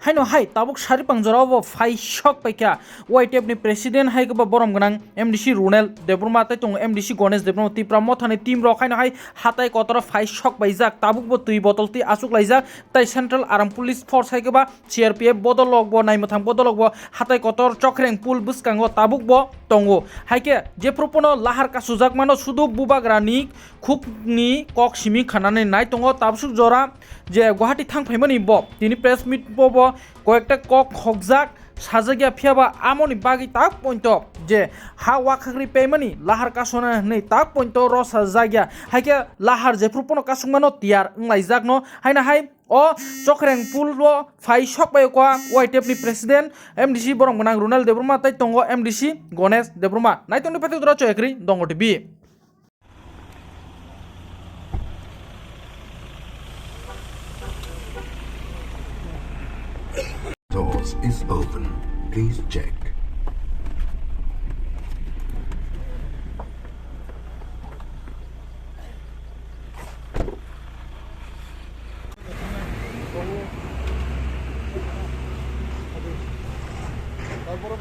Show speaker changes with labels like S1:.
S1: haino hai tabuk sari pangjara bo phai shok paikya YTF ni president hai ba borom ganang MDC Runel Debruma tai tong MDC Ganesh Debruma tipra mothani team rok haino hai hatai kotor phai shok baijak tabuk bo tui botol ti asuk laijak tai Central Armed Police Force hai ba CRPF Bodoll lok bo naimathang Bodoll lok bo hatai kotor chokreng pul buskango tabuk bo tongo haike je propono lahar ka sujak mano sudu bubagrani khukni kok simi khanane nai tongo tabsuk jora je Guwahati thangphaimani bo tini press meet bo কয়েকটা cock হকজাক সাজাগিয়া ফিয়াবা আমনি বাগি তাক point যে হা ওয়াখাগরি পেমানি লাহার কাসনা নেই তাক point রসা জাগিয়া হাইকে লাহার যে প্রপন কাসুমানো তিয়ার লাইজাক ন হাইনা হাই ও চক্রেং পুল ফাই শক বাই কোয়া YTF ni president MDC borong menang Runel Debruma tai tongo MDC Ganesh Debruma nai tongni pati dura choekri Dongour TV
S2: Doors is open. Please check.
S3: তারপরে